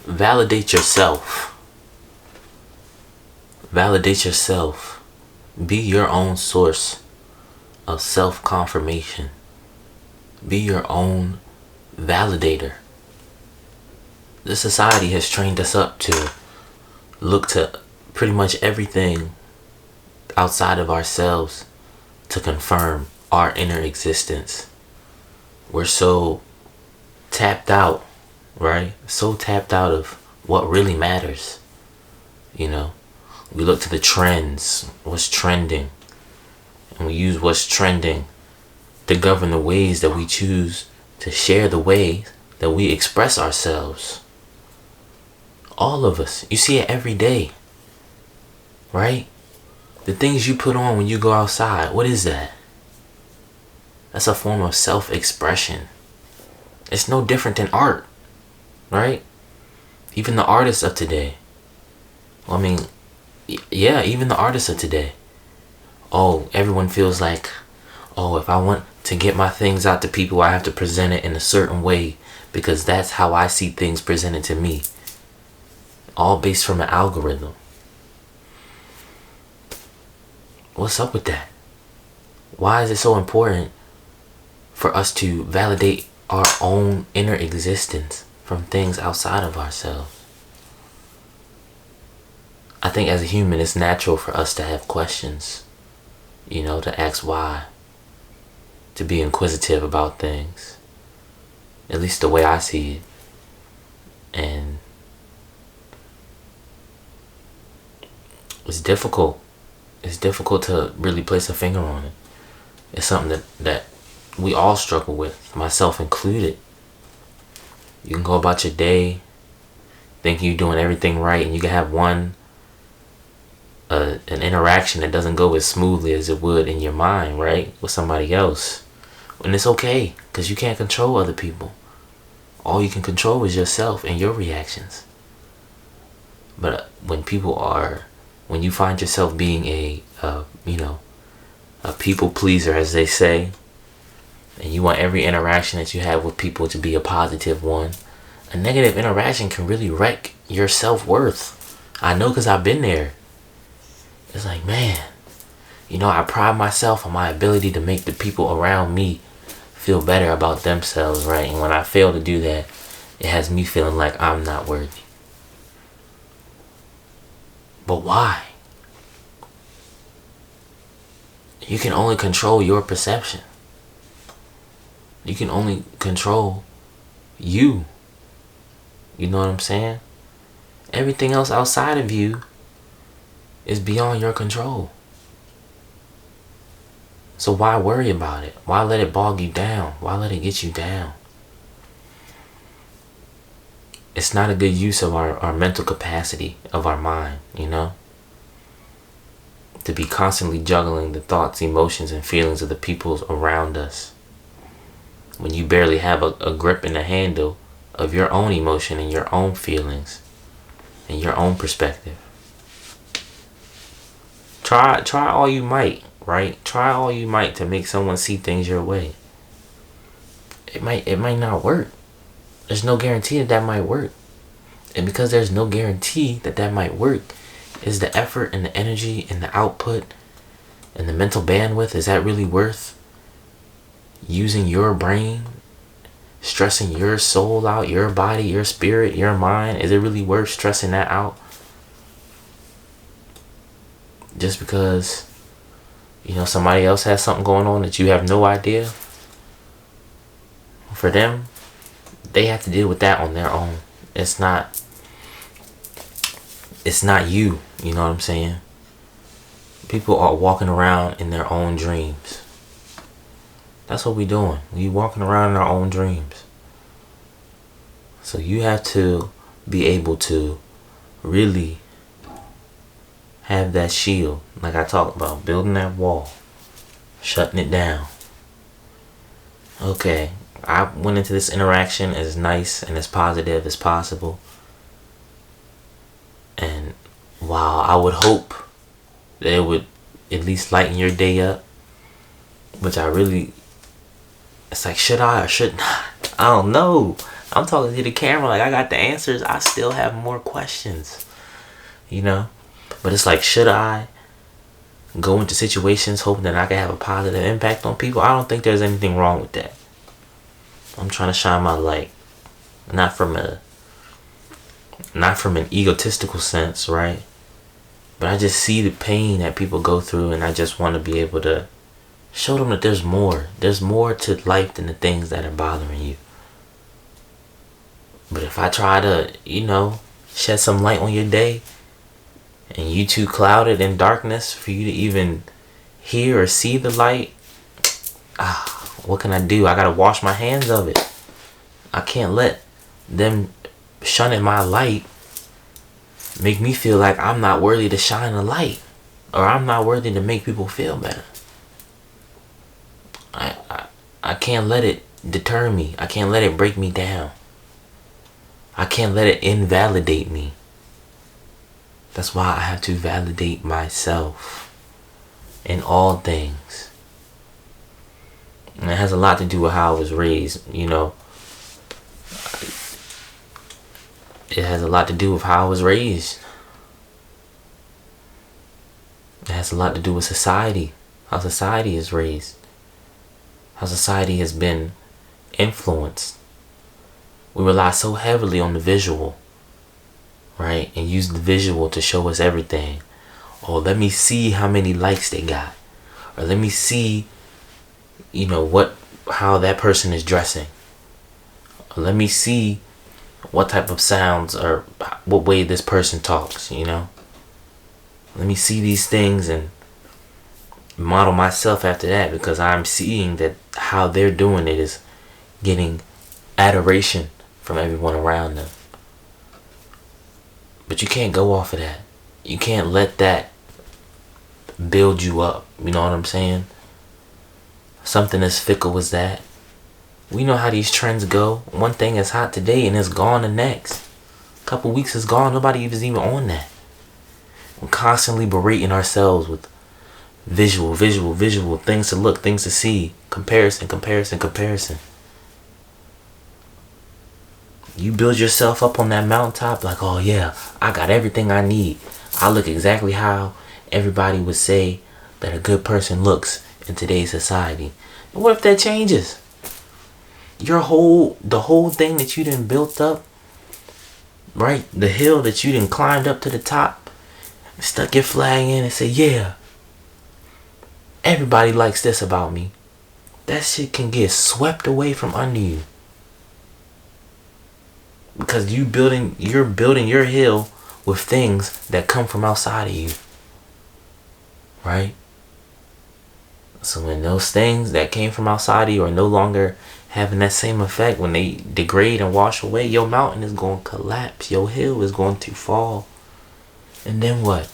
Validate yourself. Validate yourself. Be your own source of self-confirmation. Be your own validator. This society has trained us up to look to pretty much everything outside of ourselves to confirm our inner existence. We're so tapped out, right? So tapped out of what really matters. You know, we look to the trends, what's trending, and we use what's trending to govern the ways that we choose to share the way that we express ourselves. All of us. You see it every day, right? The things you put on when you go outside, what is that? That's a form of self-expression. It's no different than art, right? Even the artists of today. I mean, yeah, even the artists of today. Oh, everyone feels like, oh, if I want to get my things out to people, I have to present it in a certain way because that's how I see things presented to me. All based from an algorithm. What's up with that? Why is it so important for us to validate our own inner existence from things outside of ourselves? I think as a human, it's natural for us to have questions, you know, to ask why, to be inquisitive about things, at least the way I see it. And it's difficult. It's difficult to really place a finger on it. It's something that we all struggle with, myself included. You can go about your day thinking you're doing everything right, and you can have an interaction that doesn't go as smoothly as it would in your mind, right, with somebody else. And it's okay, because you can't control other people. All you can control is yourself and your reactions. But when you find yourself being a people pleaser, as they say, and you want every interaction that you have with people to be a positive one, a negative interaction can really wreck your self-worth. I know, because I've been there. It's like, man, I pride myself on my ability to make the people around me feel better about themselves, right? And when I fail to do that, it has me feeling like I'm not worthy. But why? You can only control your perception. You can only control you. You know what I'm saying? Everything else outside of you is beyond your control. So why worry about it? Why let it bog you down? Why let it get you down? It's not a good use of our mental capacity, of our mind, to be constantly juggling the thoughts, emotions, and feelings of the people around us, when you barely have a grip and a handle of your own emotion and your own feelings and your own perspective. Try all you might, right? Try all you might to make someone see things your way. It might not work. There's no guarantee that might work. And because there's no guarantee that might work, is the effort and the energy and the output and the mental bandwidth, is that really worth using your brain, stressing your soul out, your body, your spirit, your mind? Is it really worth stressing that out? Just because, somebody else has something going on that you have no idea? For them, they have to deal with that on their own. It's not you, you know what I'm saying? People are walking around in their own dreams. That's what we doing. We walking around in our own dreams. So you have to be able to really have that shield, like I talked about, building that wall, shutting it down. Okay, I went into this interaction as nice and as positive as possible. And while I would hope that it would at least lighten your day up, which it's like, should I or should not? I don't know. I'm talking to the camera like I got the answers. I still have more questions, you know? But it's like, should I go into situations hoping that I can have a positive impact on people? I don't think there's anything wrong with that. I'm trying to shine my light. Not from an egotistical sense, right? But I just see the pain that people go through, and I just want to be able to show them that there's more. There's more to life than the things that are bothering you. But if I try to, shed some light on your day, and you too clouded in darkness for you to even hear or see the light, what can I do? I gotta wash my hands of it. I can't let them shunning my light make me feel like I'm not worthy to shine a light, or I'm not worthy to make people feel better. I can't let it deter me. I can't let it break me down. I can't let it invalidate me. That's why I have to validate myself in all things. And it has a lot to do with how I was raised, It has a lot to do with how I was raised. It has a lot to do with society, how society is raised, how society has been influenced. We rely so heavily on the visual, right? And use the visual to show us everything. Oh, let me see how many likes they got. Or let me see, how that person is dressing. Or let me see what type of sounds or what way this person talks, Let me see these things and model myself after that, because I'm seeing that how they're doing it is getting adoration from everyone around them. But you can't go off of that. You can't let that build you up. You know what I'm saying? Something as fickle as that. We know how these trends go. One thing is hot today and it's gone the next. A couple weeks is gone. Nobody is even on that. We're constantly berating ourselves with visual things to look, things to see. Comparison. You build yourself up on that mountaintop like, oh yeah, I got everything I need. I look exactly how everybody would say that a good person looks in today's society. And what if that changes? The whole thing that you done built up, right? The hill that you done climbed up to the top, stuck your flag in and say, yeah, everybody likes this about me. That shit can get swept away from under you. Because you're building your hill with things that come from outside of you. Right? So when those things that came from outside of you are no longer having that same effect, when they degrade and wash away, your mountain is going to collapse. Your hill is going to fall. And then what?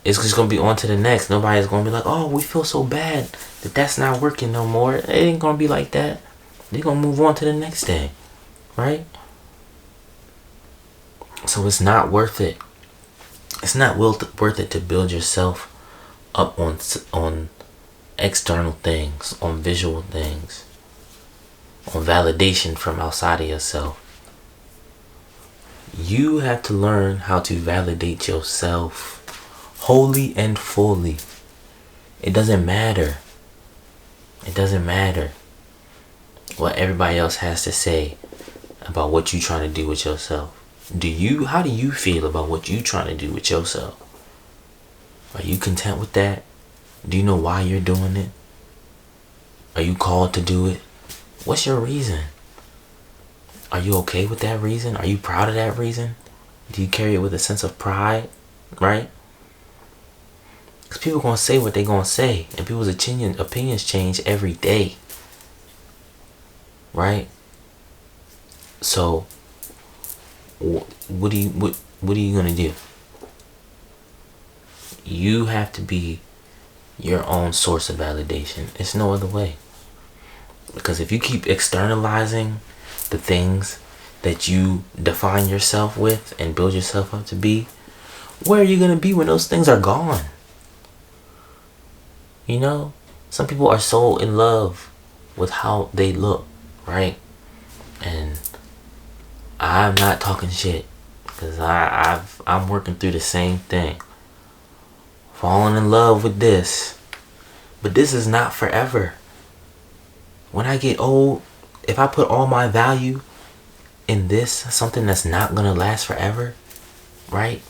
It's just going to be on to the next. Nobody's going to be like, oh, we feel so bad that that's not working no more. It ain't going to be like that. They're going to move on to the next thing. Right? So it's not worth it. It's not worth it to build yourself up on external things, on visual things, on validation from outside of yourself. You have to learn how to validate yourself wholly and fully. It doesn't matter. It doesn't matter what everybody else has to say about what you're trying to do with yourself. How do you feel about what you're trying to do with yourself? Are you content with that? Do you know why you're doing it? Are you called to do it? What's your reason? Are you okay with that reason? Are you proud of that reason? Do you carry it with a sense of pride? Right? Because people are going to say what they're going to say. And people's opinions change every day. Right? So, what are you going to do? You have to be your own source of validation. It's no other way. Because if you keep externalizing the things that you define yourself with and build yourself up to be, where are you going to be when those things are gone? Some people are so in love with how they look, right? And I'm not talking shit, because I'm working through the same thing. Falling in love with this. But this is not forever. When I get old, if I put all my value in this, something that's not gonna last forever, right?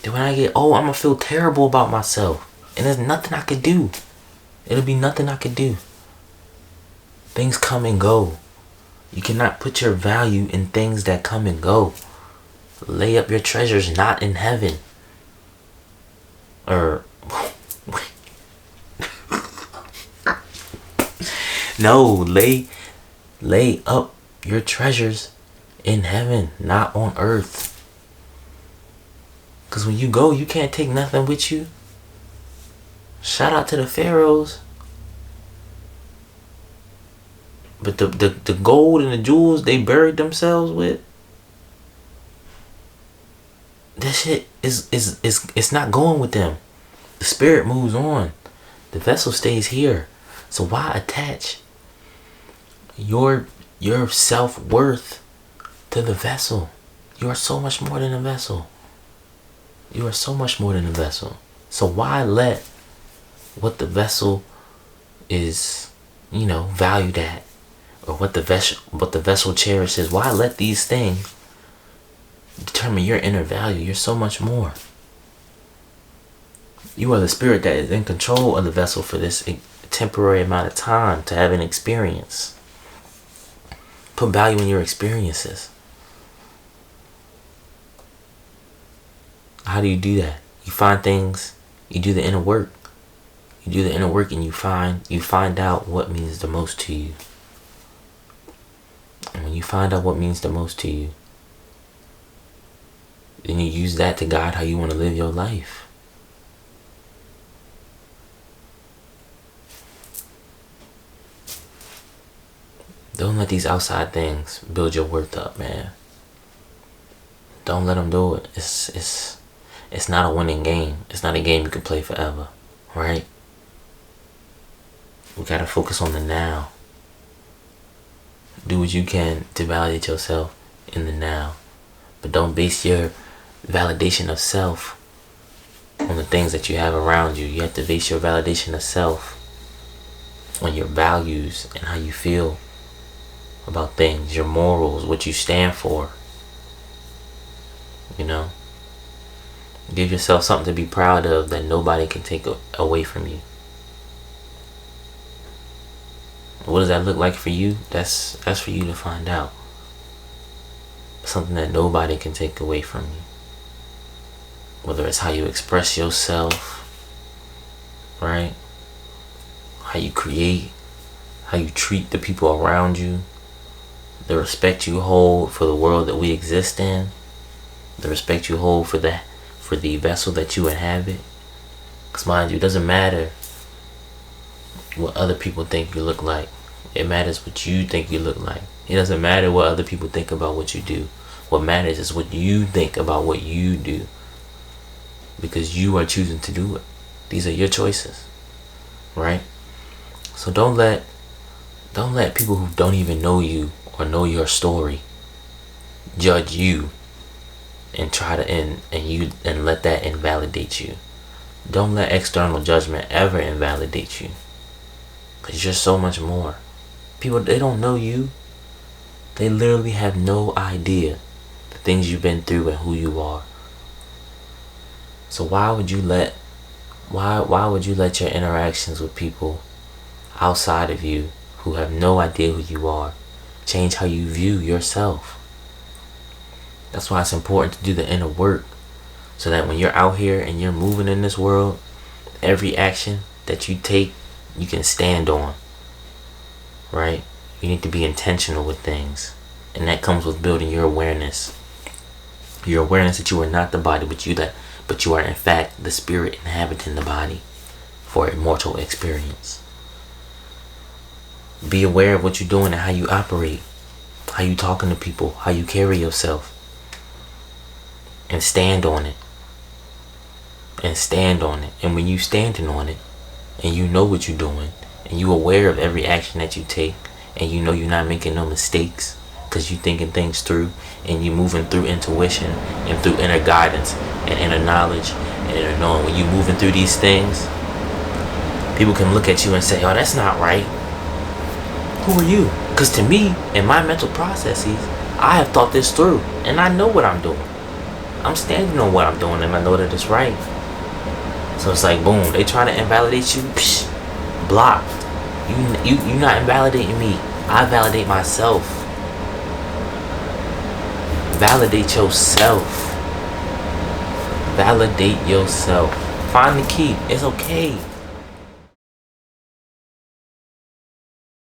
Then when I get old, I'm gonna feel terrible about myself. And there's nothing I could do. It'll be nothing I could do. Things come and go. You cannot put your value in things that come and go. Lay up your treasures not in heaven. Or no, lay up your treasures in heaven, not on earth. Because when you go, you can't take nothing with you. Shout out to the pharaohs. But the gold and the jewels they buried themselves with, that shit is it's not going with them. The spirit moves on. The vessel stays here. So why attach your self-worth to the vessel? You are so much more than a vessel. You are so much more than a vessel. So why let what the vessel is, valued at, or what the vessel cherishes, why let these things determine your inner value? You're so much more. You are the spirit that is in control of the vessel for this temporary amount of time to have an experience. Put value in your experiences. How do you do that? You find things, you do the inner work. You do the inner work and you find out what means the most to you. And when you find out what means the most to you, then you use that to guide how you want to live your life. Don't let these outside things build your worth up, man. Don't let them do it. It's not a winning game. It's not a game you can play forever, right? We gotta focus on the now. Do what you can to validate yourself in the now. But don't base your validation of self on the things that you have around you. You have to base your validation of self on your values and how you feel about things, your morals, what you stand for. Give yourself something to be proud of that nobody can take away from you. What does that look like for you? That's for you to find out. Something that nobody can take away from you. Whether it's how you express yourself, right? How you create, how you treat the people around you, the respect you hold for the world that we exist in, the respect you hold for the vessel that you inhabit. Because mind you, it doesn't matter what other people think you look like. It matters what you think you look like. It doesn't matter what other people think about what you do. What matters is what you think about what you do. Because you are choosing to do it. These are your choices. Right? So don't let people who don't even know you or know your story judge you and try to and let that invalidate you. Don't let external judgment ever invalidate you. Because you're so much more. People, they don't know you. They literally have no idea the things you've been through and who you are. So why would you let your interactions with people outside of you who have no idea who you are change how you view yourself? That's why it's important to do the inner work, so that when you're out here and you're moving in this world, every action that you take, you can stand on, right? You need to be intentional with things, and that comes with building your awareness. Your awareness that you are not the body, but you are in fact the spirit inhabiting the body for immortal experience. Be aware of what you're doing and how you operate, how you talking to people, how you carry yourself. And stand on it. And stand on it. And when you standing on it, and you know what you're doing, and you aware of every action that you take, and you know you're not making no mistakes because you thinking things through, and you moving through intuition and through inner guidance and inner knowledge and inner knowing. When you moving through these things, people can look at you and say, oh, that's not right. Who are you? Because to me, in my mental processes, I have thought this through, and I know what I'm doing. I'm standing on what I'm doing, and I know that it's right. So it's like, boom, they try to invalidate you, psh, blocked. You not invalidating me. I validate myself. Validate yourself. Validate yourself. Find the key. It's okay.